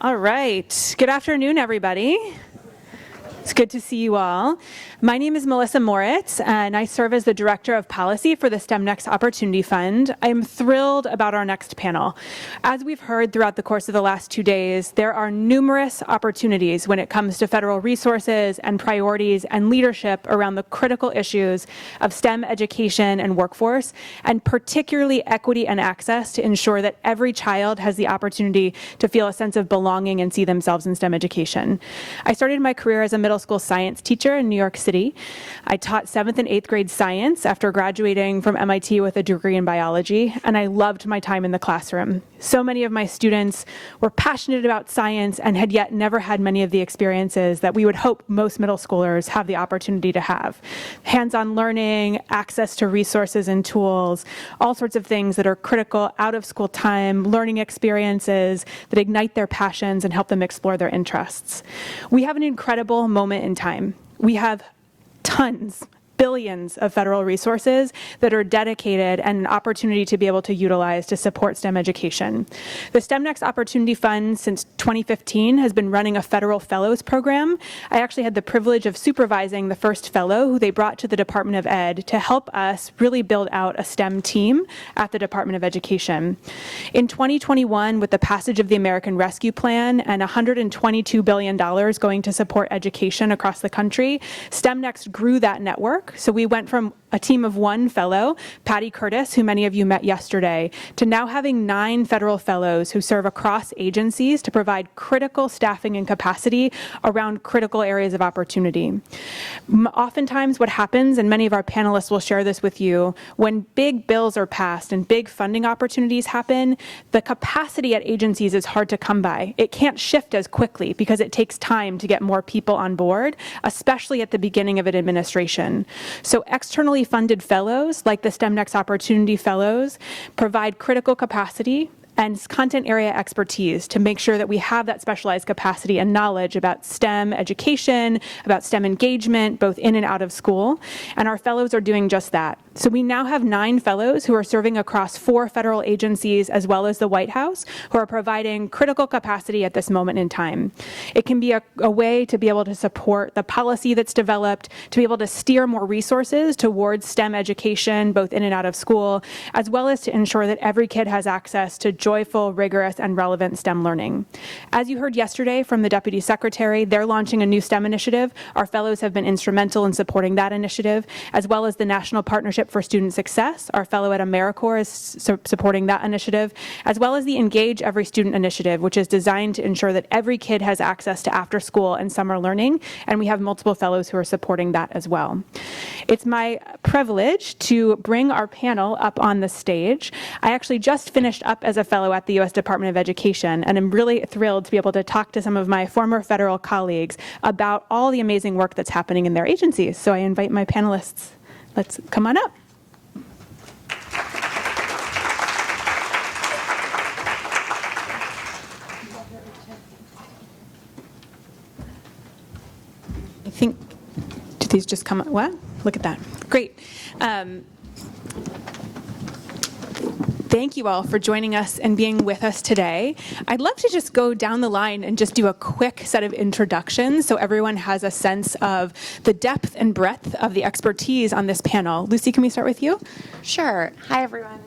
All right. Good afternoon, everybody. It's good to see you all. My name is Melissa Moritz, and I serve as the Director of Policy for the STEM Next Opportunity Fund. I am thrilled about our next panel. As we've heard throughout the course of the last 2 days, there are numerous opportunities when it comes to federal resources and priorities and leadership around the critical issues of STEM education and workforce, and particularly equity and access to ensure that every child has the opportunity to feel a sense of belonging and see themselves in STEM education. I started my career as a middle school science teacher in New York City. I taught 7th and 8th grade science after graduating from MIT with a degree in biology, and I loved my time in the classroom. So many of my students were passionate about science and had yet never had many of the experiences that we would hope most middle schoolers have the opportunity to have. Hands-on learning, access to resources and tools, all sorts of things that are critical out of school time, learning experiences that ignite their passions and help them explore their interests. We have an incredible moment in time. We have tons, billions of federal resources that are dedicated and an opportunity to be able to utilize to support STEM education. The STEM Next Opportunity Fund since 2015 has been running a federal fellows program. I actually had the privilege of supervising the first fellow who they brought to the Department of Ed to help us really build out a STEM team at the Department of Education. In 2021, with the passage of the American Rescue Plan and $122 billion going to support education across the country, STEM Next grew that network. So we went from a team of 1 fellow, Patty Curtis, who many of you met yesterday, to now having 9 federal fellows who serve across agencies to provide critical staffing and capacity around critical areas of opportunity. Oftentimes what happens, and many of our panelists will share this with you, when big bills are passed and big funding opportunities happen, the capacity at agencies is hard to come by. It can't shift as quickly because it takes time to get more people on board, especially at the beginning of an administration. So externally funded fellows, like the STEM Next Opportunity Fellows, provide critical capacity and content area expertise to make sure that we have that specialized capacity and knowledge about STEM education, about STEM engagement, both in and out of school. And our fellows are doing just that. So we now have 9 fellows who are serving across 4 federal agencies as well as the White House, who are providing critical capacity at this moment in time. It can be a way to be able to support the policy that's developed, to be able to steer more resources towards STEM education, both in and out of school, as well as to ensure that every kid has access to joyful, rigorous, and relevant STEM learning. As you heard yesterday from the Deputy Secretary, they're launching a new STEM initiative. Our fellows have been instrumental in supporting that initiative, as well as the National Partnership for Student Success. Our fellow at AmeriCorps is supporting that initiative, as well as the Engage Every Student initiative, which is designed to ensure that every kid has access to after-school and summer learning, and we have multiple fellows who are supporting that as well. It's my privilege to bring our panel up on the stage. I actually just finished up as a fellow at the U.S. Department of Education, and I'm really thrilled to be able to talk to some of my former federal colleagues about all the amazing work that's happening in their agencies. So I invite my panelists. Let's come on up. I think, do these just come up? What? Look at that. Great. Thank you all for joining us and being with us today. I'd love to just go down the line and just do a quick set of introductions so everyone has a sense of the depth and breadth of the expertise on this panel. Lucy, can we start with you? Sure. Hi, everyone.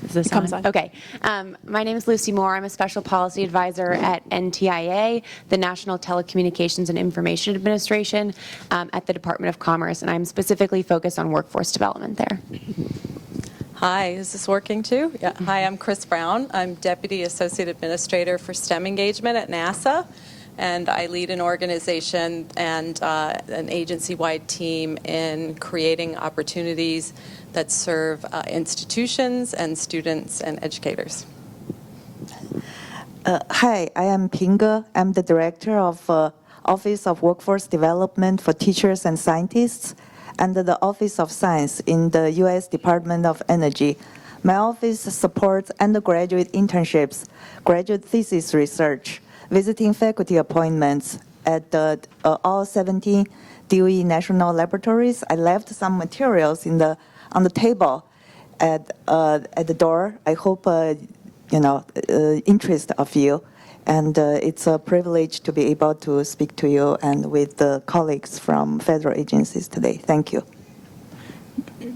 Is this on? Okay. My name is Lucy Moore. I'm a special policy advisor at NTIA, the National Telecommunications and Information Administration, at the Department of Commerce, and I'm specifically focused on workforce development there. Hi, is this working too? Yeah. Hi, I'm Kris Brown. I'm Deputy Associate Administrator for STEM Engagement at NASA, and I lead an organization and an agency-wide team in creating opportunities that serve institutions and students and educators. Hi, I am Pinge. I'm the Director of Office of Workforce Development for Teachers and Scientists under the Office of Science in the U.S. Department of Energy. My office supports undergraduate internships, graduate thesis research, visiting faculty appointments at all 17 DOE national laboratories. I left some materials on the table at the door. I hope interest of you. And it's a privilege to be able to speak to you and with the colleagues from federal agencies today. Thank you.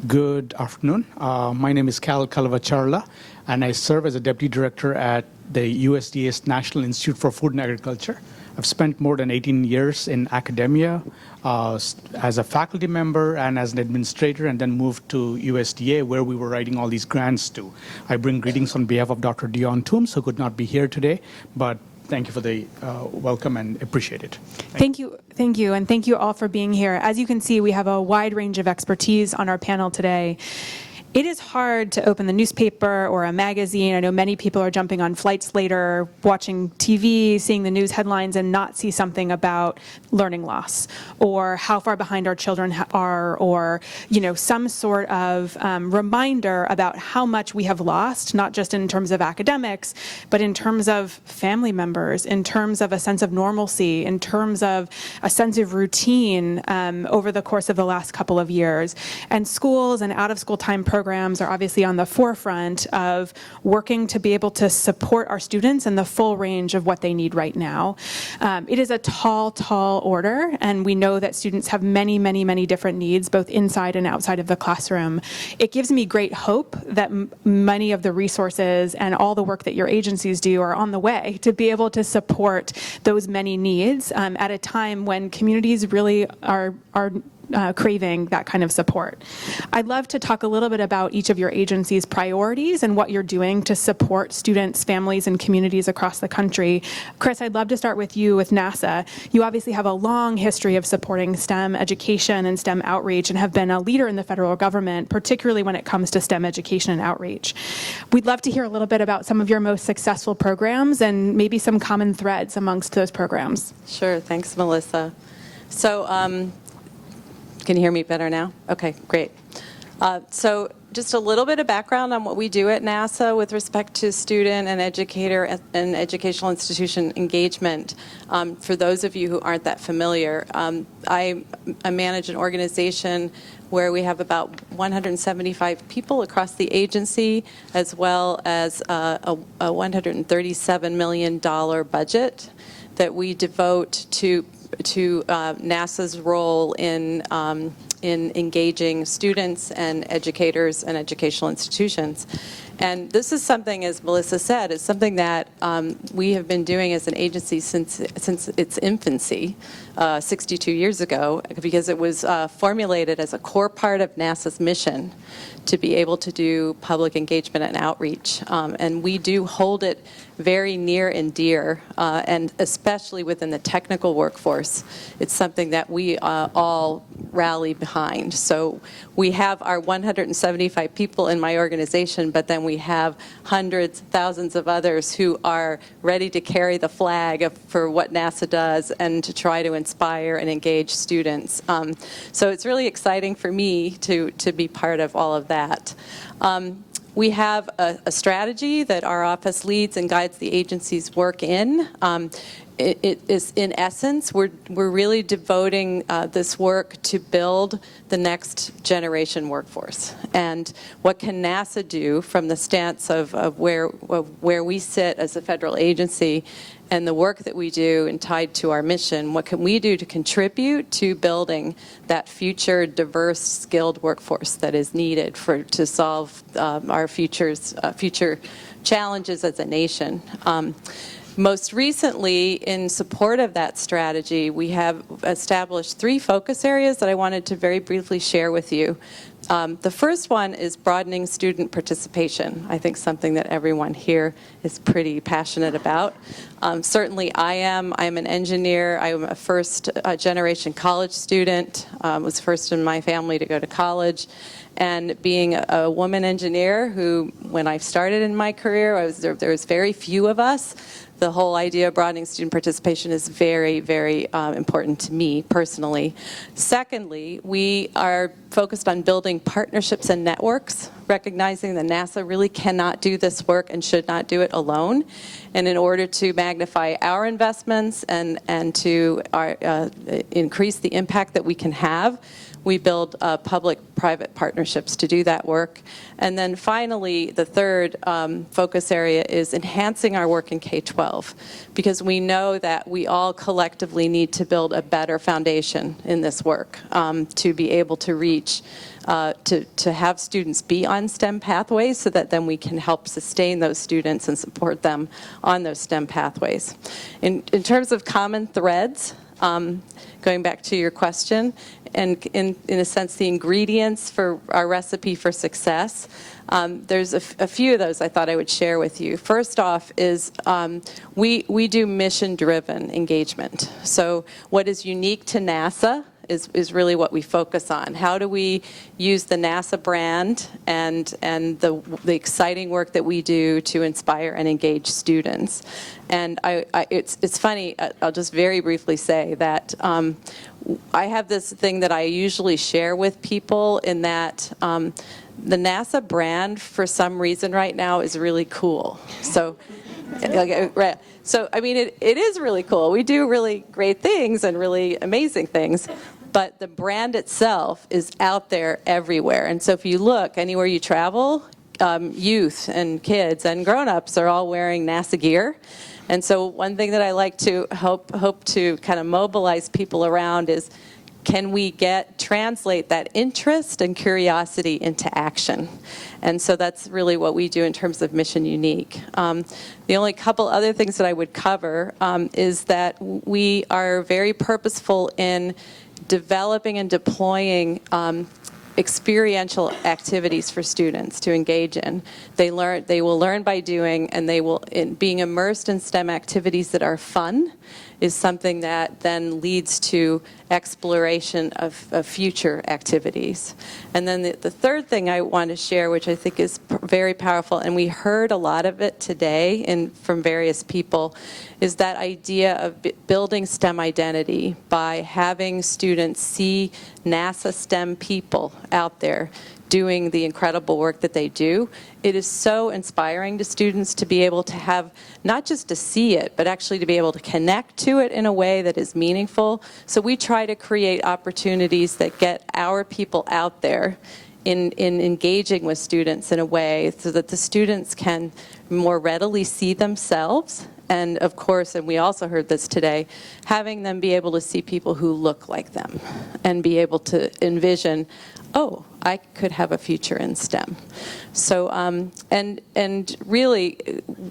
Good afternoon. My name is Cal Kalavacharla, and I serve as a Deputy Director at the USDA's National Institute for Food and Agriculture. I've spent more than 18 years in academia as a faculty member and as an administrator, and then moved to USDA, where we were writing all these grants to. I bring greetings on behalf of Dr. Dionne Toombs, who could not be here today, but thank you for the welcome and appreciate it. Thank you, and thank you all for being here. As you can see, we have a wide range of expertise on our panel today. It is hard to open the newspaper or a magazine. I know many people are jumping on flights later, watching TV, seeing the news headlines, and not see something about learning loss or how far behind our children are, or some sort of reminder about how much we have lost, not just in terms of academics, but in terms of family members, in terms of a sense of normalcy, in terms of a sense of routine over the course of the last couple of years. And schools and out-of-school time programs are obviously on the forefront of working to be able to support our students in the full range of what they need right now. It is a tall order, and we know that students have many different needs, both inside and outside of the classroom. It gives me great hope that many of the resources and all the work that your agencies do are on the way to be able to support those many needs at a time when communities really are craving that kind of support. I'd love to talk a little bit about each of your agencies' priorities and what you're doing to support students, families, and communities across the country. Kris, I'd love to start with you with NASA. You obviously have a long history of supporting STEM education and STEM outreach and have been a leader in the federal government, particularly when it comes to STEM education and outreach. We'd love to hear a little bit about some of your most successful programs and maybe some common threads amongst those programs. Sure. Thanks, Melissa. So, can you hear me better now? Okay, great. So just a little bit of background on what we do at NASA with respect to student and educator and educational institution engagement. For those of you who aren't that familiar, I manage an organization where we have about 175 people across the agency, as well as a $137 million budget that we devote to NASA's role in engaging students and educators and educational institutions. And this is something, as Melissa said, is something that we have been doing as an agency since its infancy, 62 years ago, because it was formulated as a core part of NASA's mission to be able to do public engagement and outreach. And we do hold it very near and dear, and especially within the technical workforce. It's something that we all rally behind. So we have our 175 people in my organization, but then we have hundreds, thousands of others who are ready to carry the flag for what NASA does and to try to inspire and engage students. So it's really exciting for me to be part of all of that. We have a strategy that our office leads and guides the agency's work in. It is, in essence, we're really devoting this work to build the next generation workforce. And what can NASA do from the stance of where we sit as a federal agency and the work that we do and tied to our mission? What can we do to contribute to building that future diverse, skilled workforce that is needed to solve our future challenges as a nation? Most recently, in support of that strategy, we have established 3 focus areas that I wanted to very briefly share with you. The first one is broadening student participation. I think something that everyone here is pretty passionate about. Certainly I am. I'm an engineer. I'm a first-generation college student. Was first in my family to go to college. And being a woman engineer who, when I started in my career, there was very few of us. The whole idea of broadening student participation is very, very important to me personally. Secondly, we are focused on building partnerships and networks recognizing that NASA really cannot do this work and should not do it alone. And in order to magnify our investments and to increase the impact that we can have, we build public-private partnerships to do that work. And then finally, the third focus area is enhancing our work in K-12, because we know that we all collectively need to build a better foundation in this work to be able to reach, to have students be on STEM pathways so that then we can help sustain those students and support them on those STEM pathways. In terms of common threads, going back to your question, and in a sense the ingredients for our recipe for success, there's a few of those I thought I would share with you. First off is we do mission-driven engagement. So what is unique to NASA is really what we focus on. How do we use the NASA brand and the exciting work that we do to inspire and engage students? And it's funny, I'll just very briefly say that I have this thing that I usually share with people in that the NASA brand, for some reason right now, is really cool. So, right. So, I mean, it is really cool. We do really great things and really amazing things. But the brand itself is out there everywhere. And so if you look anywhere you travel, youth and kids and grown-ups are all wearing NASA gear. And so one thing that I like to hope to kind of mobilize people around is, can we translate that interest and curiosity into action? And so that's really what we do in terms of Mission Unique. The only couple other things that I would cover is that we are very purposeful in developing and deploying experiential activities for students to engage in. They will learn by doing, and being immersed in STEM activities that are fun is something that then leads to exploration of future activities. And then the third thing I want to share, which I think is very powerful, and we heard a lot of it today from various people, is that idea of building STEM identity by having students see NASA STEM people out there doing the incredible work that they do. It is so inspiring to students to be able to have, not just to see it, but actually to be able to connect to it in a way that is meaningful. So we try to create opportunities that get our people out there in engaging with students in a way so that the students can more readily see themselves. And of course, and we also heard this today, having them be able to see people who look like them and be able to envision, oh, I could have a future in STEM. So, and really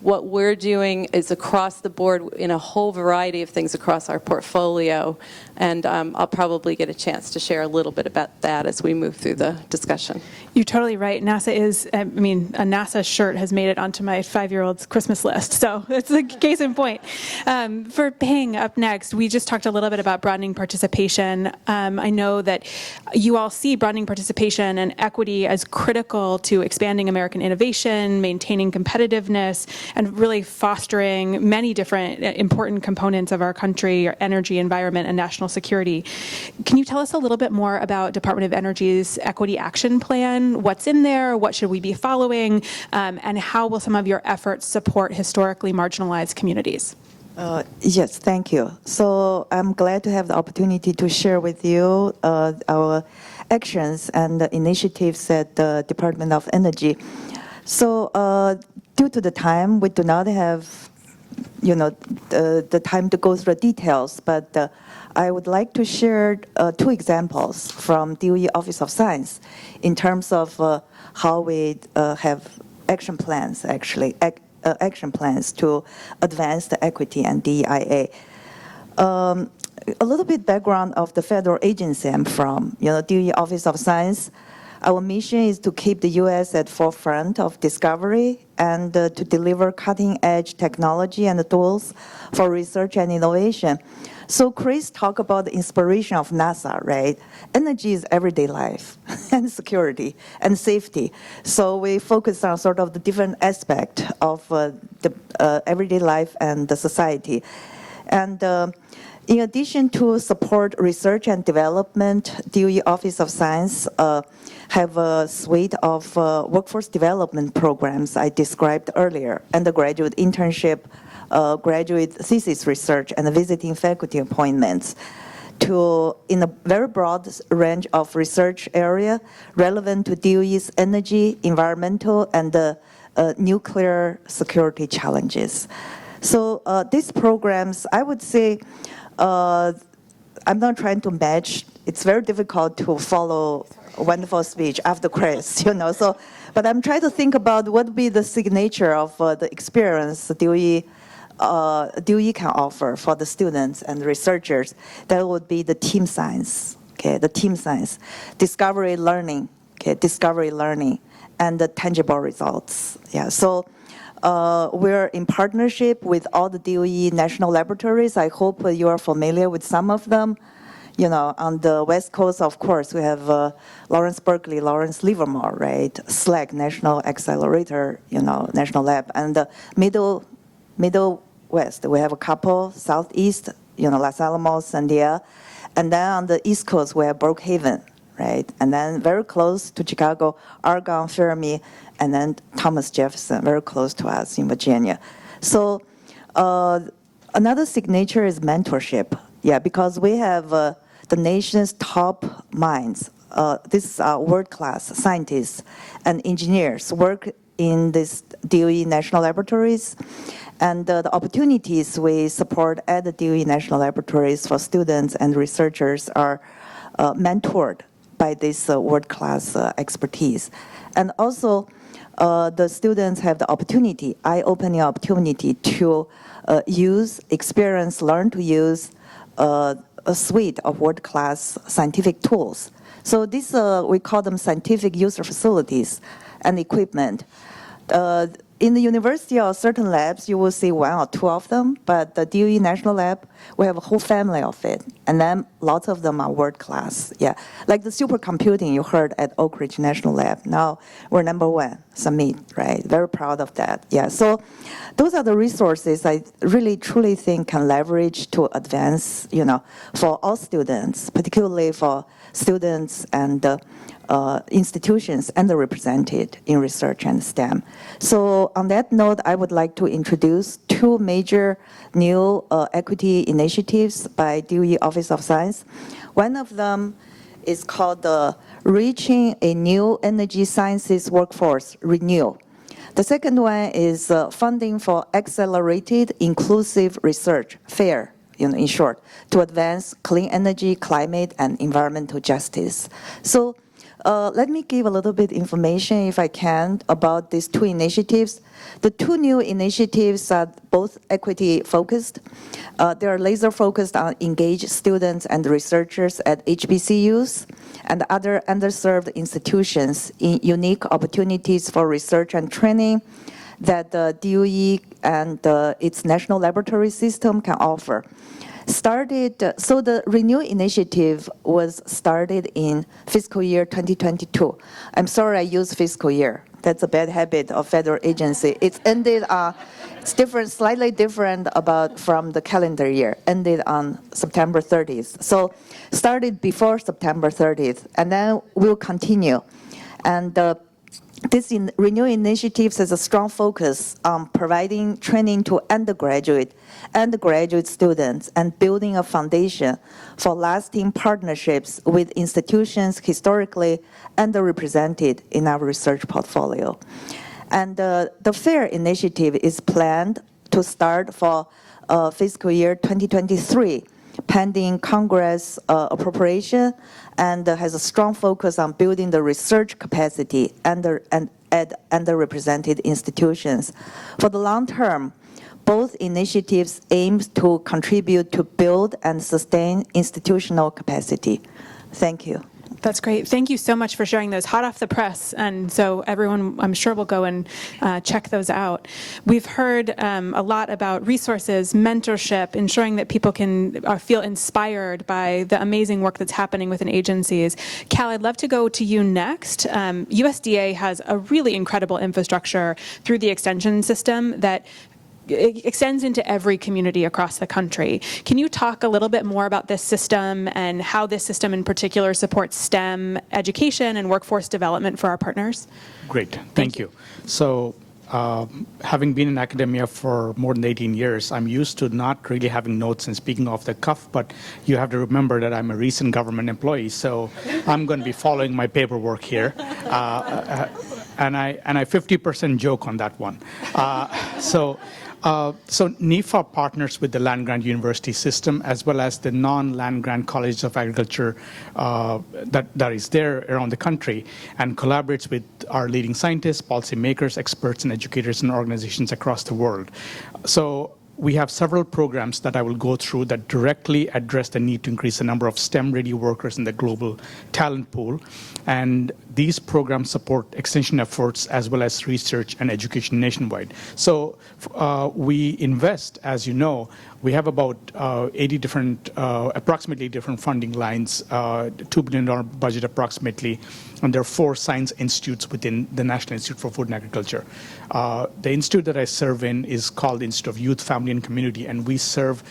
what we're doing is across the board in a whole variety of things across our portfolio. And I'll probably get a chance to share a little bit about that as we move through the discussion. You're totally right. NASA is, I mean, a NASA shirt has made it onto my 5-year-old's Christmas list. So it's a case in point. For Ping, up next, we just talked a little bit about broadening participation. I know that you all see broadening participation and equity as critical to expanding American innovation, maintaining competitiveness, and really fostering many different important components of our country, our energy, environment, and national security. Can you tell us a little bit more about Department of Energy's Equity Action Plan? What's in there? What should we be following? And how will some of your efforts support historically marginalized communities? Yes, thank you. So I'm glad to have the opportunity to share with you our actions and initiatives at the Department of Energy. So due to the time, we do not have, the time to go through the details, but I would like to share 2 examples from DOE Office of Science in terms of how we have action plans, actually, action plans to advance the equity and DEIA. A little bit background of the federal agency I'm from, DOE Office of Science. Our mission is to keep the U.S. at forefront of discovery and to deliver cutting-edge technology and tools for research and innovation. So Kris talked about the inspiration of NASA, right? Energy is everyday life and security and safety. So we focus on sort of the different aspect of the everyday life and the society. And in addition to support research and development, DOE Office of Science have a suite of workforce development programs I described earlier, undergraduate internship, graduate thesis research, and visiting faculty appointments in a very broad range of research area relevant to DOE's energy, environmental, and nuclear security challenges. So these programs, I would say, I'm not trying to match. It's very difficult to follow a wonderful speech after Kris, So, but I'm trying to think about what would be the signature of the experience DOE can offer for the students and researchers. That would be the team science, the team science, discovery learning, and the tangible results. Yeah, so we're in partnership with all the DOE national laboratories. I hope you are familiar with some of them. On the West Coast, of course, we have Lawrence Berkeley, Lawrence Livermore, right? SLAC, National Accelerator, National Lab, and the Middle West, we have a couple. Southeast, Los Alamos, Sandia, and then on the East Coast, we have Brookhaven, right? And then very close to Chicago, Argonne, Fermi, and then Thomas Jefferson, very close to us in Virginia. So another signature is mentorship. Yeah, because we have the nation's top minds. These are world-class scientists and engineers work in these DOE national laboratories. And the opportunities we support at the DOE national laboratories for students and researchers are mentored by this world-class expertise. And also, the students have the opportunity, eye-opening opportunity to learn to use a suite of world-class scientific tools. So these, we call them scientific user facilities and equipment. In the university or certain labs, you will see one or two of them, but the DOE National Lab, we have a whole family of it, and then lots of them are world-class, yeah. Like the supercomputing you heard at Oak Ridge National Lab, now we're #1, Summit, right? Very proud of that, yeah. So those are the resources I really, truly think can leverage to advance, for all students, particularly for students and institutions underrepresented in research and STEM. So on that note, I would like to introduce two major new equity initiatives by DOE Office of Science. One of them is called the Reaching a New Energy Sciences Workforce, RENEW. The second one is funding for accelerated inclusive research, FAIR, in short, to advance clean energy, climate, and environmental justice. So let me give a little bit information, if I can, about these two initiatives. The two new initiatives are both equity-focused. They are laser-focused on engaged students and researchers at HBCUs and other underserved institutions in unique opportunities for research and training that the DOE and its national laboratory system can offer. So the RENEW initiative was started in fiscal year 2022. I'm sorry I use fiscal year. That's a bad habit of federal agency. It's ended, it's different, slightly different from the calendar year, ended on September 30th. So started before September 30th, and then we'll continue. And this RENEW initiative has a strong focus on providing training to undergraduate and graduate students and building a foundation for lasting partnerships with institutions historically underrepresented in our research portfolio. And the FAIR initiative is planned to start for fiscal year 2023, pending Congress appropriation, and has a strong focus on building the research capacity at underrepresented institutions. For the long term, both initiatives aim to contribute to build and sustain institutional capacity. Thank you. That's great. Thank you so much for sharing those hot off the press. And so everyone, I'm sure, will go and check those out. We've heard a lot about resources, mentorship, ensuring that people can feel inspired by the amazing work that's happening within agencies. Cal, I'd love to go to you next. USDA has a really incredible infrastructure through the extension system that it extends into every community across the country. Can you talk a little bit more about this system and how this system in particular supports STEM education and workforce development for our partners? Great, thank you. So having been in academia for more than 18 years, I'm used to not really having notes and speaking off the cuff, but you have to remember that I'm a recent government employee, so I'm going to be following my paperwork here. And I 50% joke on that one. So NIFA partners with the land-grant university system as well as the non-land-grant colleges of agriculture that is there around the country, and collaborates with our leading scientists, policymakers, experts, and educators and organizations across the world. So we have several programs that I will go through that directly address the need to increase the number of STEM-ready workers in the global talent pool. And these programs support extension efforts as well as research and education nationwide. So we invest, as you know, we have about 80 different, approximately different funding lines, $2 billion budget approximately, and there are 4 science institutes within the National Institute for Food and Agriculture. The institute that I serve in is called the Institute of Youth, Family, and Community, and we serve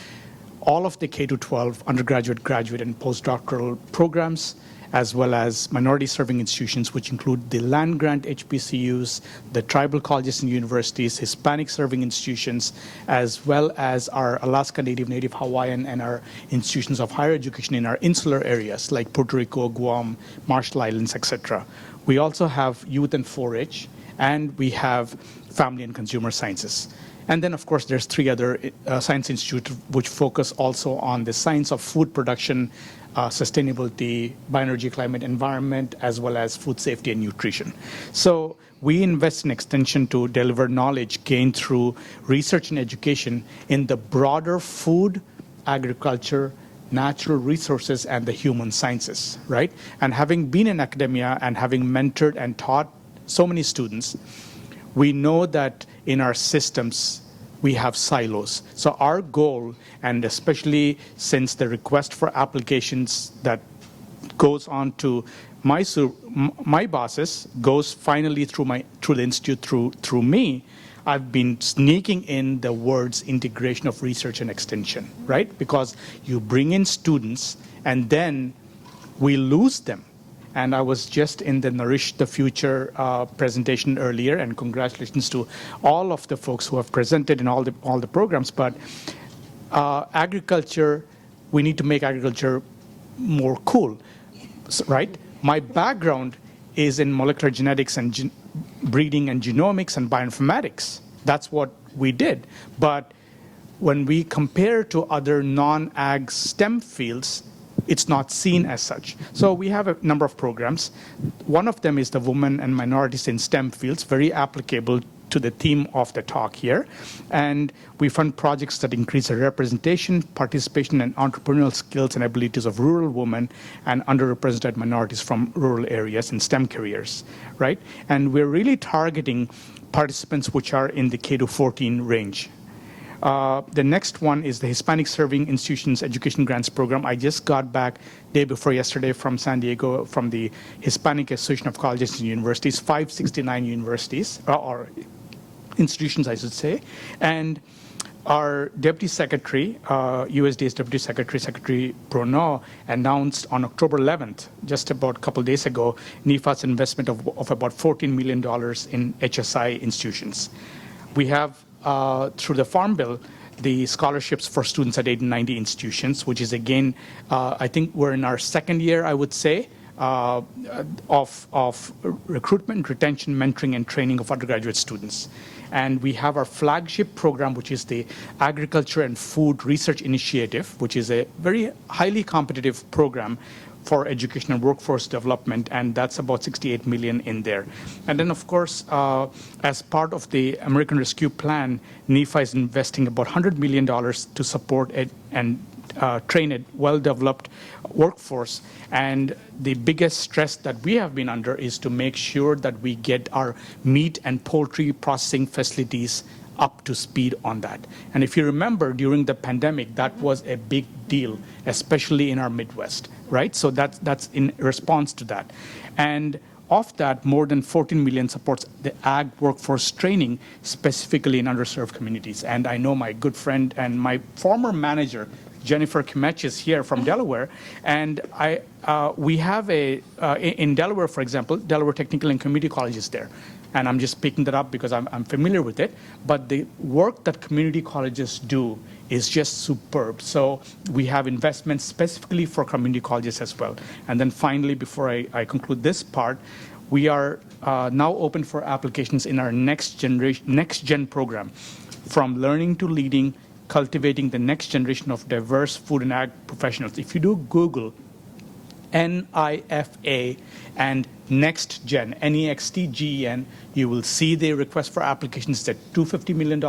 all of the K-12 undergraduate, graduate, and postdoctoral programs, as well as minority-serving institutions, which include the land-grant HBCUs, the tribal colleges and universities, Hispanic-serving institutions, as well as our Alaska Native, Native Hawaiian, and our institutions of higher education in our insular areas like Puerto Rico, Guam, Marshall Islands, etc. We also have youth and 4-H, and we have family and consumer sciences. And then, of course, there's 3 other science institutes which focus also on the science of food production, sustainability, bioenergy, climate, environment, as well as food safety and nutrition. So we invest in extension to deliver knowledge gained through research and education in the broader food, agriculture, natural resources, and the human sciences, right? And having been in academia and having mentored and taught so many students, we know that in our systems, we have silos. So our goal, and especially since the request for applications that goes on to my bosses, goes finally through the institute through me, I've been sneaking in the words integration of research and extension, right? Because you bring in students and then we lose them. And I was just in the Nourish the Future presentation earlier, and congratulations to all of the folks who have presented in all the programs. But agriculture, we need to make agriculture more cool, right? My background is in molecular genetics and breeding and genomics and bioinformatics. That's what we did. But when we compare to other non-ag STEM fields, it's not seen as such. So we have a number of programs. One of them is the Women and Minorities in STEM Fields, very applicable to the theme of the talk here. And we fund projects that increase the representation, participation, and entrepreneurial skills and abilities of rural women and underrepresented minorities from rural areas in STEM careers, right? And we're really targeting participants which are in the K-14 range. The next one is the Hispanic Serving Institutions Education Grants Program. I just got back day before yesterday from San Diego from the Hispanic Association of Colleges and Universities, 569 universities, or institutions, I should say. And our Deputy Secretary, USDA's Deputy Secretary, Secretary Bruno, announced on October 11th, just about a couple days ago, NIFA's investment of about $14 million in HSI institutions. We have through the Farm Bill, the scholarships for students at 890 institutions, which is again, I think we're in our second year, I would say, of recruitment, retention, mentoring, and training of undergraduate students. And we have our flagship program, which is the Agriculture and Food Research Initiative, which is a very highly competitive program for education and workforce development, and that's about 68 million in there. And then, of course, as part of the American Rescue Plan, NIFA is investing about $100 million to support and train a well-developed workforce. And the biggest stress that we have been under is to make sure that we get our meat and poultry processing facilities up to speed on that. And if you remember, during the pandemic, that was a big deal, especially in our Midwest, right? So that's in response to that. And of that, more than 14 million supports the ag workforce training, specifically in underserved communities. And I know my good friend and my former manager, Jennifer Kimech, is here from Delaware, and we have in Delaware, for example, Delaware Technical and Community College is there. And I'm just picking that up because I'm familiar with it. But the work that community colleges do is just superb. So we have investments specifically for community colleges as well. And then finally, before I conclude this part, we are now open for applications in our next gen program, from learning to leading, cultivating the next generation of diverse food and ag professionals. If you do Google NIFA and Next Gen, NEXTGEN, you will see the request for applications at $250 million,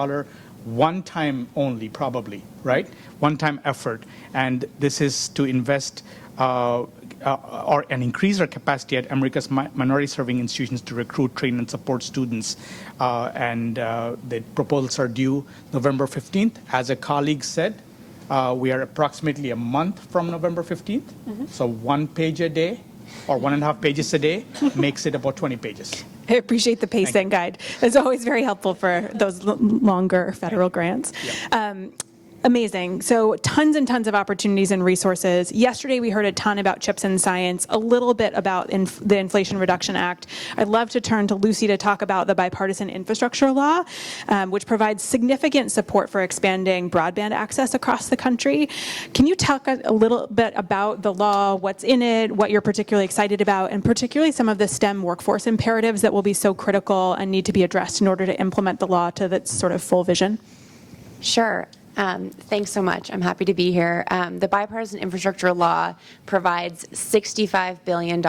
one time only, probably, right? One time effort. And this is to invest and increase our capacity at America's minority serving institutions to recruit, train, and support students. The proposals are due November 15th. As a colleague said, we are approximately a month from November 15th. Mm-hmm. So 1 page a day or 1.5 pages a day makes it about 20 pages. I appreciate the pacing guide. It's always very helpful for those longer federal grants. Yeah. Amazing. So tons and tons of opportunities and resources. Yesterday, we heard a ton about chips and science, a little bit about the Inflation Reduction Act. I'd love to turn to Lucy to talk about the bipartisan infrastructure law, which provides significant support for expanding broadband access across the country. Can you talk a little bit about the law, what's in it, what you're particularly excited about, and particularly some of the STEM workforce imperatives that will be so critical and need to be addressed in order to implement the law to its sort of full vision? Sure. Thanks so much. I'm happy to be here. The bipartisan infrastructure law provides $65 billion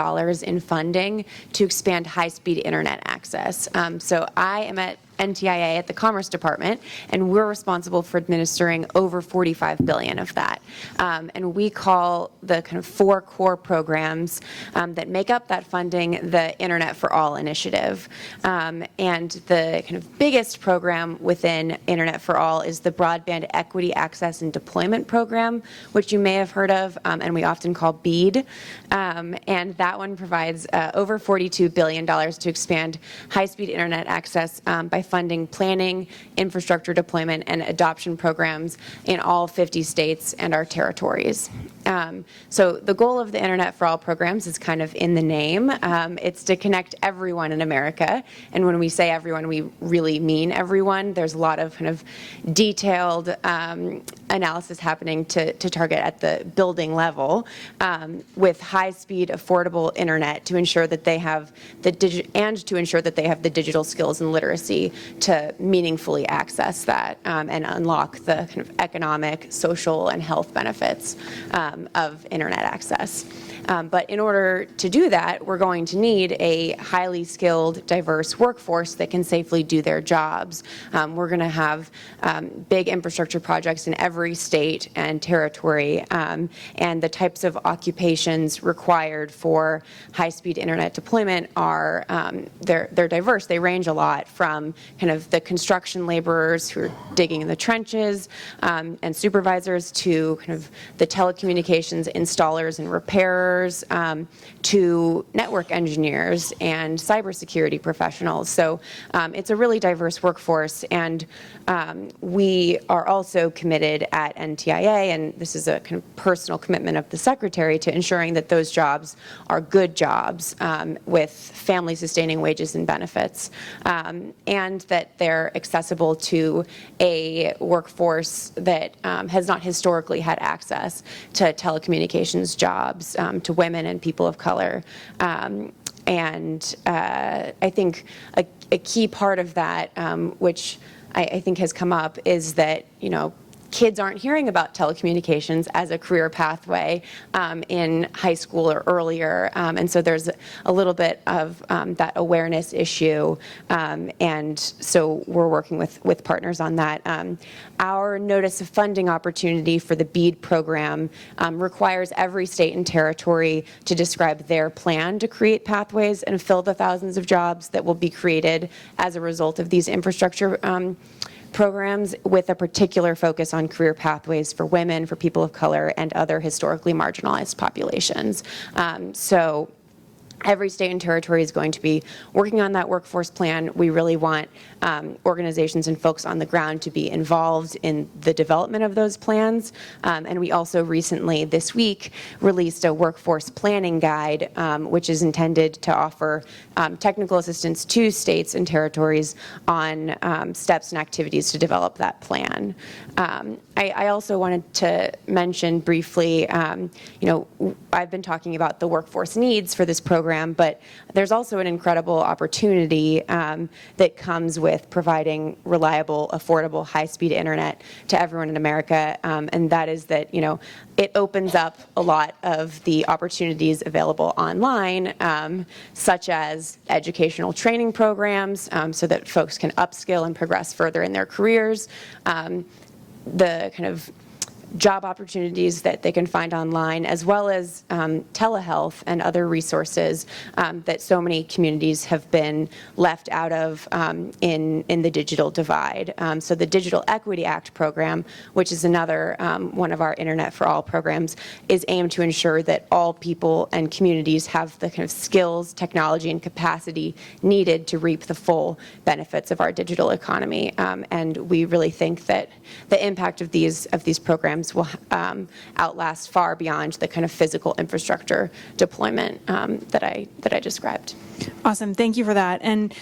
in funding to expand high-speed internet access. So I am at NTIA at the Commerce Department, and we're responsible for administering over $45 billion of that. And we call the kind of 4 core programs that make up that funding the Internet for All initiative. And the kind of biggest program within Internet for All is the Broadband Equity Access and Deployment Program, which you may have heard of, and we often call BEAD. And that one provides over $42 billion to expand high-speed internet access by funding planning, infrastructure deployment, and adoption programs in all 50 states and our territories. So the goal of the Internet for All programs is kind of in the name. It's to connect everyone in America. And when we say everyone, we really mean everyone. There's a lot of kind of detailed analysis happening to target at the building level with high-speed, affordable internet to ensure that they have the digital skills and literacy to meaningfully access that and unlock the kind of economic, social, and health benefits of internet access. But in order to do that, we're going to need a highly skilled, diverse workforce that can safely do their jobs. We're going to have big infrastructure projects in every state and territory, and the types of occupations required for high-speed internet deployment are they're diverse. They range a lot from kind of the construction laborers who are digging in the trenches and supervisors to kind of the telecommunications installers and repairers, to network engineers and cybersecurity professionals. So it's a really diverse workforce, and we are also committed at NTIA, and this is a kind of personal commitment of the Secretary, to ensuring that those jobs are good jobs with family-sustaining wages and benefits, and that they're accessible to a workforce that has not historically had access to telecommunications jobs, to women and people of color. And I think a key part of that, which I think has come up, is that, you know, kids aren't hearing about telecommunications as a career pathway in high school or earlier, and so there's a little bit of that awareness issue, and so we're working with partners on that. Our notice of funding opportunity for the BEAD program requires every state and territory to describe their plan to create pathways and fill the thousands of jobs that will be created as a result of these infrastructure programs, with a particular focus on career pathways for women, for people of color, and other historically marginalized populations. So every state and territory is going to be working on that workforce plan. We really want organizations and folks on the ground to be involved in the development of those plans. And we also recently, this week, released a workforce planning guide, which is intended to offer technical assistance to states and territories on steps and activities to develop that plan. I also wanted to mention briefly, I've been talking about the workforce needs for this program, but there's also an incredible opportunity that comes with providing reliable, affordable, high-speed internet to everyone in America, and that is that, it opens up a lot of the opportunities available online, such as educational training programs, so that folks can upskill and progress further in their careers, the kind of job opportunities that they can find online, as well as telehealth and other resources that so many communities have been left out of in the digital divide. So the Digital Equity Act program, which is another one of our Internet for All programs, is aimed to ensure that all people and communities have the kind of skills, technology, and capacity needed to reap the full benefits of our digital economy. And we really think that the impact of these programs will outlast far beyond the kind of physical infrastructure deployment that I described. Awesome, thank you for that. And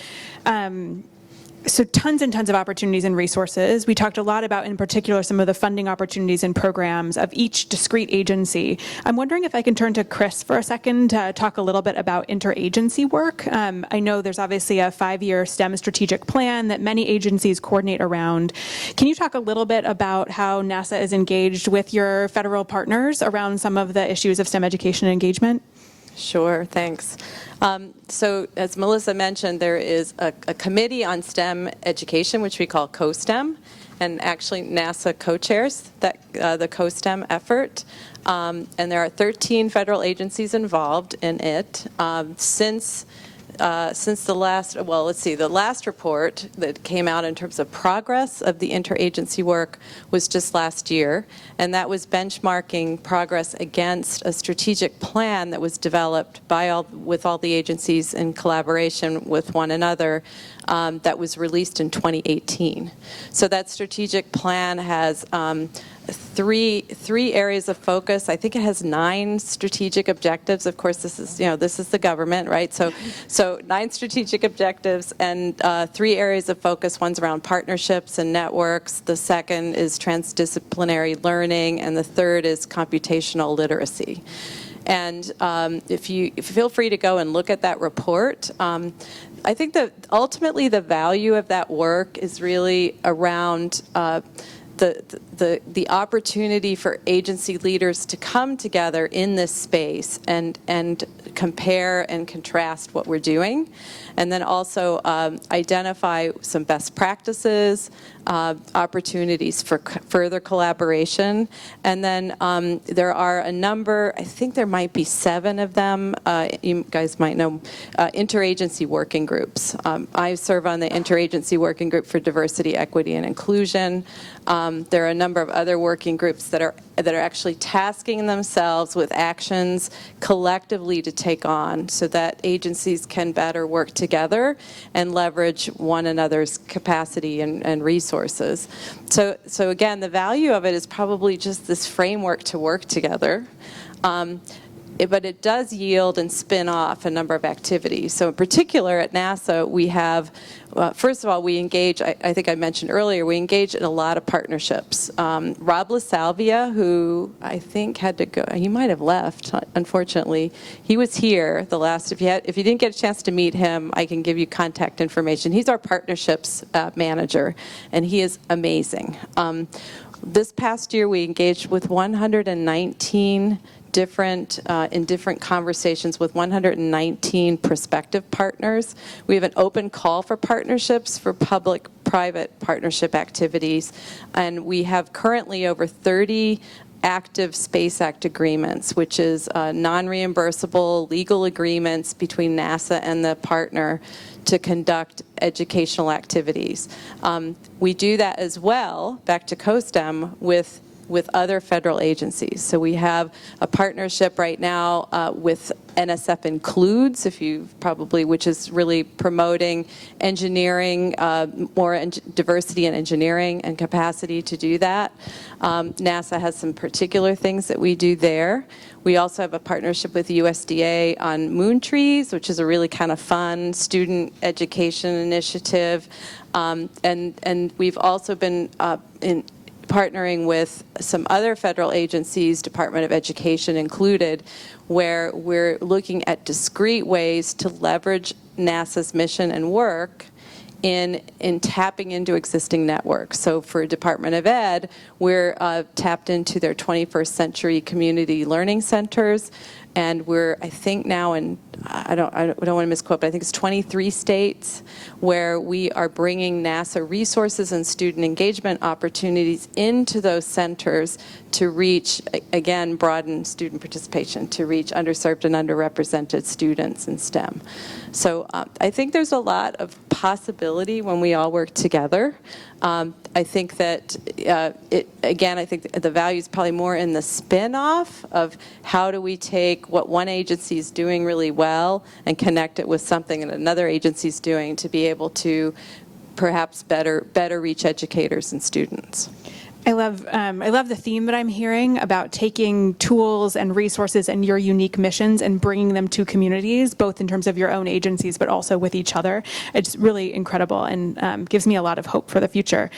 so tons and tons of opportunities and resources. We talked a lot about, in particular, some of the funding opportunities and programs of each discrete agency. I'm wondering if I can turn to Kris for a second to talk a little bit about interagency work. I know there's obviously a 5-year STEM strategic plan that many agencies coordinate around. Can you talk a little bit about how NASA is engaged with your federal partners around some of the issues of STEM education and engagement? Sure, thanks. So as Melissa mentioned, there is a committee on STEM education, which we call CoSTEM, and actually NASA co-chairs the CoSTEM effort. And there are 13 federal agencies involved in it. Since the last, the last report that came out in terms of progress of the interagency work was just last year, and that was benchmarking progress against a strategic plan that was developed with all the agencies in collaboration with one another that was released in 2018. So that strategic plan has three areas of focus. I think it has 9 strategic objectives. Of course, this is the government, right? So 9 strategic objectives and 3 areas of focus. One's around partnerships and networks. The second is transdisciplinary learning, and the third is computational literacy. And if you feel free to go and look at that report. I think that ultimately the value of that work is really around the opportunity for agency leaders to come together in this space and compare and contrast what we're doing, and then also identify some best practices, opportunities for further collaboration, and then there are a number, I think there might be 7 of them, you guys might know, interagency working groups. I serve on the interagency working group for diversity, equity, and inclusion. There are a number of other working groups that are actually tasking themselves with actions collectively to take on so that agencies can better work together and leverage one another's capacity and resources. So again, the value of it is probably just this framework to work together. But it does yield and spin off a number of activities. So in particular at NASA, we have, first of all, we engage, I think I mentioned earlier, we engage in a lot of partnerships. Rob LaSalvia, who I think had to go, he might have left, unfortunately. He was here the last, if you didn't get a chance to meet him, I can give you contact information. He's our partnerships manager, and he is amazing. This past year, we engaged with 119 in different conversations with 119 prospective partners. We have an open call for partnerships for public-private partnership activities, and we have currently over 30 active Space Act agreements, which is non-reimbursable legal agreements between NASA and the partner to conduct educational activities. We do that as well, back to CoSTEM, with with other federal agencies. So we have a partnership right now with NSF Includes, which is really promoting engineering, more diversity in engineering and capacity to do that. NASA has some particular things that we do there. We also have a partnership with USDA on moon trees, which is a really kind of fun student education initiative. And we've also been partnering with some other federal agencies, Department of Education included, where we're looking at discrete ways to leverage NASA's mission and work in tapping into existing networks. So for Department of Ed, we're tapped into their 21st century community learning centers, and we're, I think now in, I don't want to misquote, but I think it's 23 states where we are bringing NASA resources and student engagement opportunities into those centers to reach, again, broaden student participation, to reach underserved and underrepresented students in STEM. So I think there's a lot of possibility when we all work together. I think that, I think the value is probably more in the spin-off of how do we take what one agency is doing really well and connect it with something that another agency is doing to be able to perhaps better reach educators and students. I love the theme that I'm hearing about taking tools and resources and your unique missions and bringing them to communities, both in terms of your own agencies, but also with each other. It's really incredible and gives me a lot of hope for the future.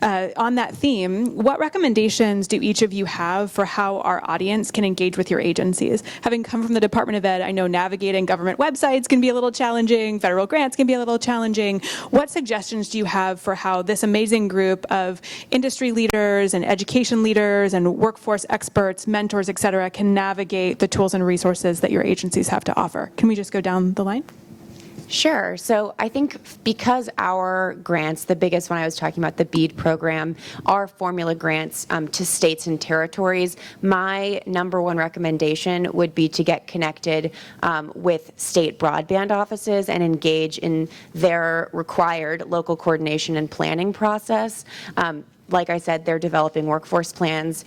On that theme, what recommendations do each of you have for how our audience can engage with your agencies? Having come from the Department of Ed, I know navigating government websites can be a little challenging, federal grants can be a little challenging. What suggestions do you have for how this amazing group of industry leaders and education leaders and workforce experts, mentors, et cetera, can navigate the tools and resources that your agencies have to offer? Can we just go down the line? Sure. So I think because our grants, the biggest one I was talking about, the BEAD program, are formula grants to states and territories, my number one recommendation would be to get connected with state broadband offices and engage in their required local coordination and planning process. Like I said, they're developing workforce plans,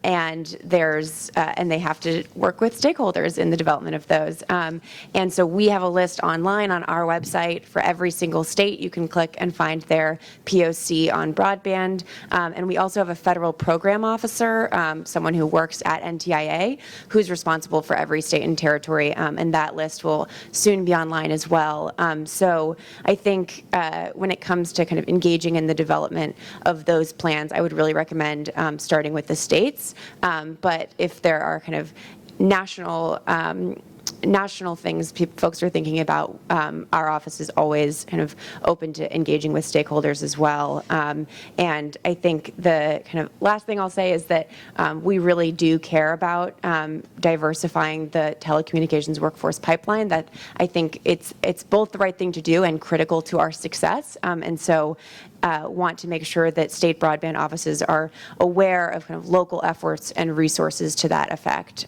and they have to work with stakeholders in the development of those. And so we have a list online on our website for every single state. You can click and find their POC on broadband. And we also have a federal program officer, someone who works at NTIA, who's responsible for every state and territory. And that list will soon be online as well. So I think when it comes to kind of engaging in the development of those plans, I would really recommend starting with the states. But if there are kind of national things folks are thinking about, our office is always kind of open to engaging with stakeholders as well. And I think the kind of last thing I'll say is that we really do care about diversifying the telecommunications workforce pipeline. That I think it's both the right thing to do and critical to our success. And so want to make sure that state broadband offices are aware of kind of local efforts and resources to that effect.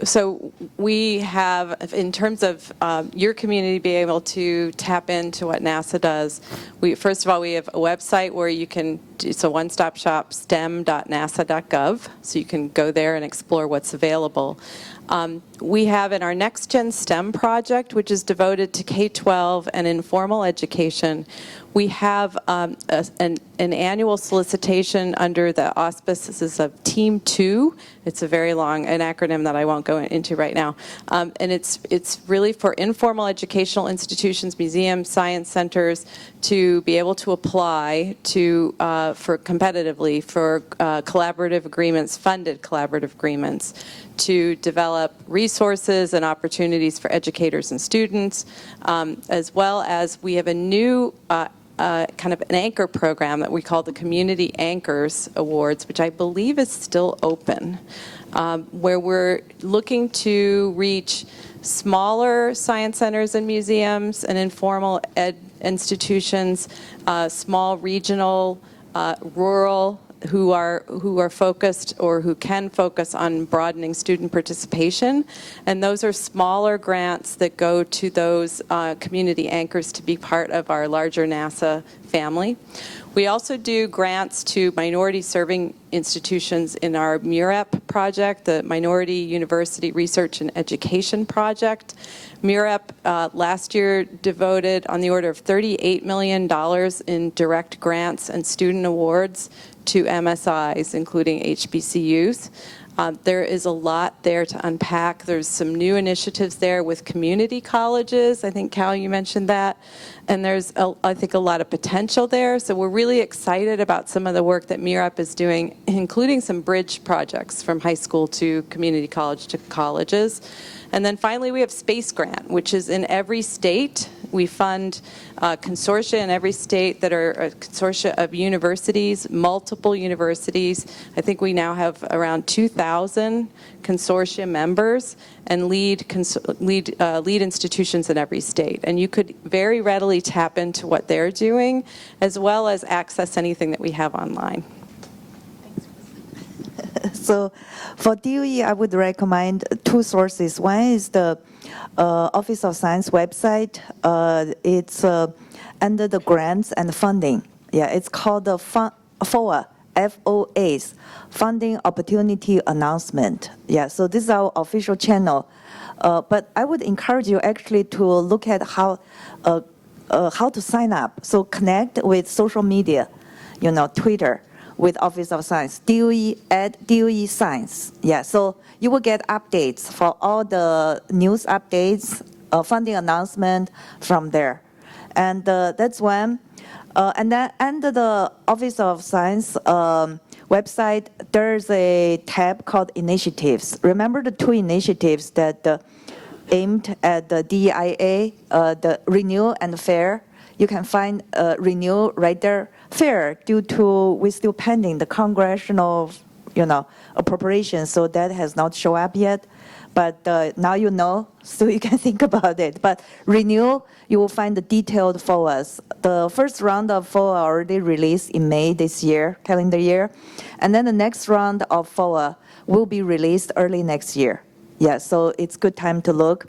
So we have, in terms of your community being able to tap into what NASA does, first of all, we have a website where you can, it's a one-stop shop, stem.nasa.gov, so you can go there and explore what's available. We have in our Next Gen STEM project, which is devoted to K-12 and informal education, we have an annual solicitation under the auspices of Team 2. It's a very long, an acronym that I won't go into right now. And it's really for informal educational institutions, museums, science centers, to be able to apply to for competitively for collaborative agreements, funded collaborative agreements, to develop resources and opportunities for educators and students, as well as we have a new kind of an anchor program that we call the Community Anchors Awards, which I believe is still open, where we're looking to reach smaller science centers and museums and informal ed institutions, small regional, rural, who are focused or who can focus on broadening student participation. And those are smaller grants that go to those community anchors to be part of our larger NASA family. We also do grants to minority serving institutions in our MUREP project, the Minority University Research and Education Project. MUREP last year devoted on the order of $38 million in direct grants and student awards to MSIs, including HBCUs. There is a lot there to unpack. There's some new initiatives there with community colleges. I think, Cal, you mentioned that. And there's, I think, a lot of potential there. So we're really excited about some of the work that MUREP is doing, including some bridge projects from high school to community college to colleges. And then finally, we have Space Grant, which is in every state. We fund consortia in every state that are a consortia of universities, multiple universities. I think we now have around 2,000 consortia members and lead institutions in every state. And you could very readily tap into what they're doing, as well as access anything that we have online. So for DOE, I would recommend two sources. One is the Office of Science website. It's under the grants and funding. Yeah, it's called the FOA, FOA's, Funding Opportunity Announcement. Yeah, so this is our official channel. But I would encourage you actually to look at how to sign up. So connect with social media, Twitter, with Office of Science, DOE at DOE Science. Yeah, so you will get updates for all the news updates, funding announcement from there. And that's one. And then under the Office of Science website, there's a tab called Initiatives. Remember the two initiatives that aimed at the DEIA, the Renew and Fair? You can find Renew right there. Fair, due to we're still pending the congressional, appropriation, so that has not shown up yet. But now you know, so you can think about it. But Renew, you will find the detailed FOAs. The first round of FOA already released in May this year, calendar year. And then the next round of FOA will be released early next year. Yeah, so it's good time to look.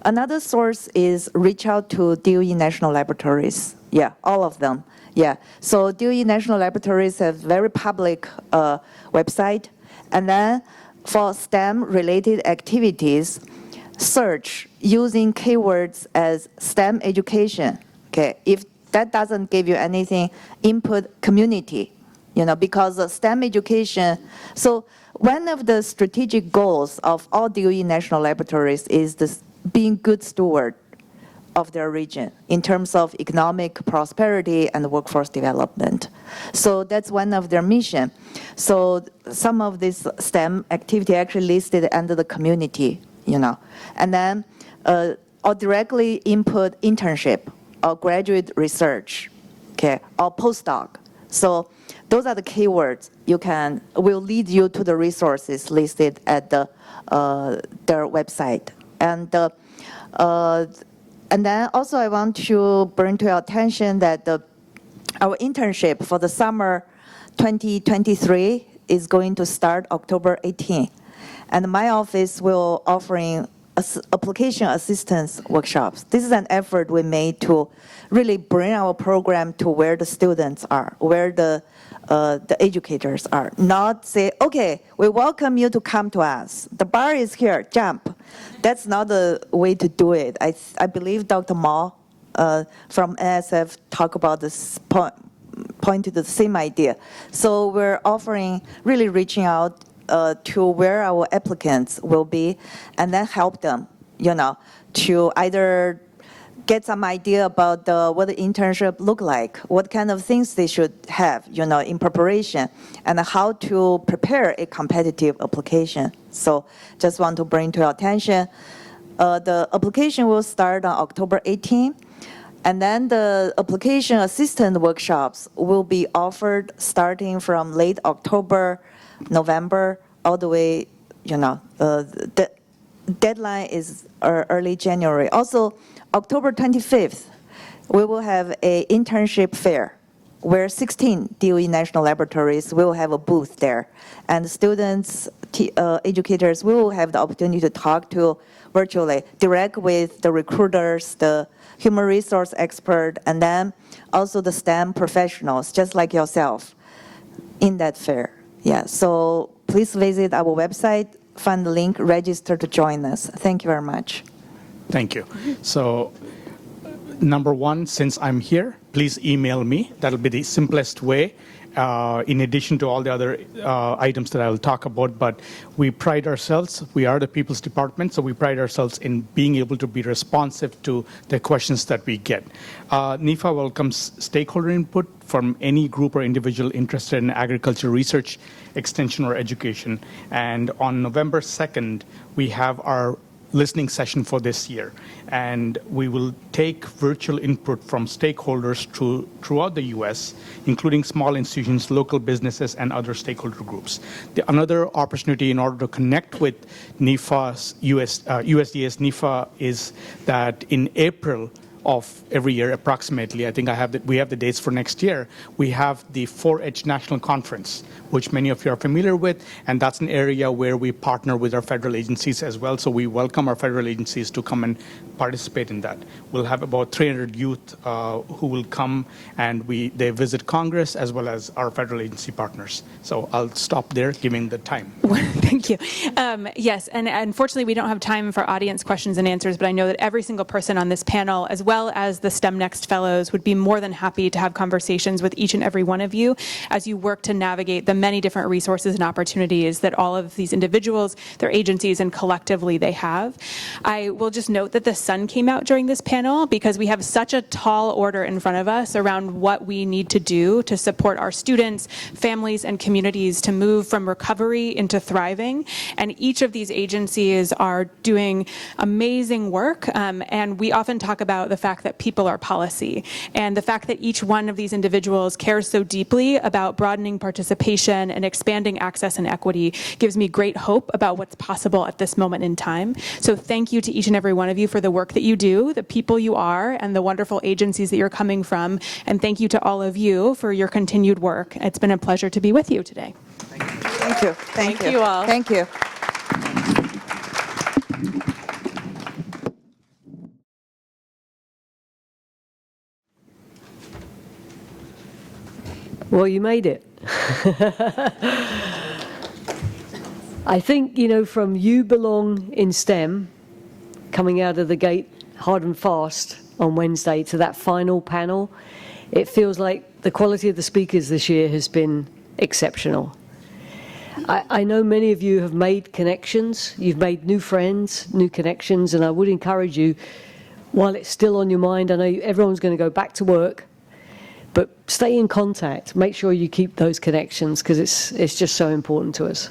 Another source is reach out to DOE National Laboratories. Yeah, all of them. Yeah, so DOE National Laboratories have very public website. And then for STEM-related activities, search using keywords as STEM education. Okay, if that doesn't give you anything, input community, because of STEM education. So one of the strategic goals of all DOE National Laboratories is this being good steward of their region in terms of economic prosperity and workforce development. So that's one of their mission. So some of this STEM activity actually listed under the community, and then or directly input internship or graduate research, okay, or postdoc. So those are the keywords will lead you to the resources listed at their website. And then also I want to bring to your attention that our internship for the summer 2023 is going to start October 18. And my office will offering application assistance workshops. This is an effort we made to really bring our program to where the students are, where the educators are. Not say, okay, we welcome you to come to us. The bar is here, jump. That's not the way to do it. I believe Dr. Ma from NSF talked about this point to the same idea. So we're offering, really reaching out to where our applicants will be, and then help them, to either get some idea about what the internship look like, what kind of things they should have, in preparation, and how to prepare a competitive application. So just want to bring to your attention, the application will start on October 18, and then the application assistant workshops will be offered starting from late October, November, all the way, the deadline is early January. Also, October 25th, we will have an internship fair. where 16 DOE national laboratories will have a booth there. And students, educators will have the opportunity to talk to virtually, direct with the recruiters, the human resource expert, and then also the STEM professionals, just like yourself, in that fair. Yeah, so please visit our website, find the link, register to join us. Thank you very much. Thank you. So, number one, since I'm here, please email me. That'll be the simplest way, in addition to all the other items that I'll talk about. But we pride ourselves, we are the People's Department, so we pride ourselves in being able to be responsive to the questions that we get. NIFA welcomes stakeholder input from any group or individual interested in agriculture research, extension, or education. And on November 2nd, we have our listening session for this year. And we will take virtual input from stakeholders throughout the U.S., including small institutions, local businesses, and other stakeholder groups. Another opportunity in order to connect with NIFA's USDA-NIFA is that in April of every year, approximately, I think we have the dates for next year, we have the 4-H National Conference, which many of you are familiar with, and that's an area where we partner with our federal agencies as well, so we welcome our federal agencies to come and participate in that. We'll have about 300 youth who will come, and they visit Congress as well as our federal agency partners. So I'll stop there, giving the time. Thank you. Yes, and unfortunately we don't have time for audience questions and answers, but I know that every single person on this panel, as well as the STEMnext Fellows, would be more than happy to have conversations with each and every one of you as you work to navigate the many different resources and opportunities that all of these individuals, their agencies, and collectively they have. I will just note that the sun came out during this panel because we have such a tall order in front of us around what we need to do to support our students, families, and communities to move from recovery into thriving. And each of these agencies are doing amazing work. And we often talk about the fact that people are policy, and the fact that each one of these individuals cares so deeply about broadening participation and expanding access and equity gives me great hope about what's possible at this moment in time. So thank you to each and every one of you for the work that you do, the people you are, and the wonderful agencies that you're coming from. And thank you to all of you for your continued work. It's been a pleasure to be with you today. Thank you. Thank you all. Thank you. Well, you made it. I think, from you belong in STEM, coming out of the gate hard and fast on Wednesday to that final panel, it feels like the quality of the speakers this year has been exceptional. I know many of you have made connections, you've made new friends, new connections, and I would encourage you, while it's still on your mind, I know everyone's going to go back to work, but stay in contact. Make sure you keep those connections because it's just so important to us.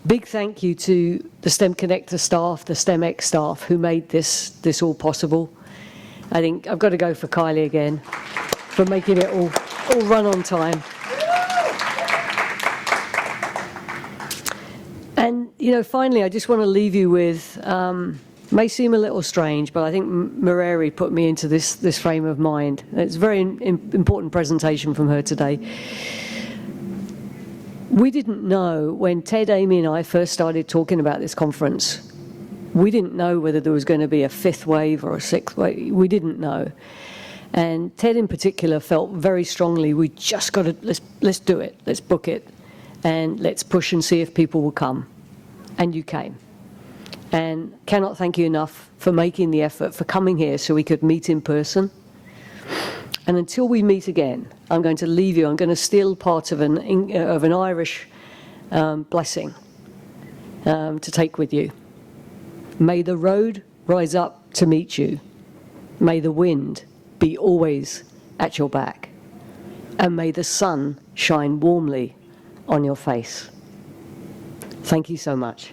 Big thank you to the STEMconnector staff, the STEMX staff who made this all possible. I think I've got to go for Kylie again for making it all run on time. And finally, I just want to leave you with. May seem a little strange, but I think Mareri put me into this frame of mind. It's a very important presentation from her today. We didn't know, when Ted, Amy, and I first started talking about this conference, we didn't know whether there was going to be a 5th wave or a 6th wave. We didn't know. And Ted in particular felt very strongly, we just got to, let's do it, let's book it, and let's push and see if people will come. And you came. And cannot thank you enough for making the effort, for coming here so we could meet in person. And until we meet again, I'm going to leave you. I'm going to steal part of an Irish blessing to take with you. May the road rise up to meet you. May the wind be always at your back. And may the sun shine warmly on your face. Thank you so much.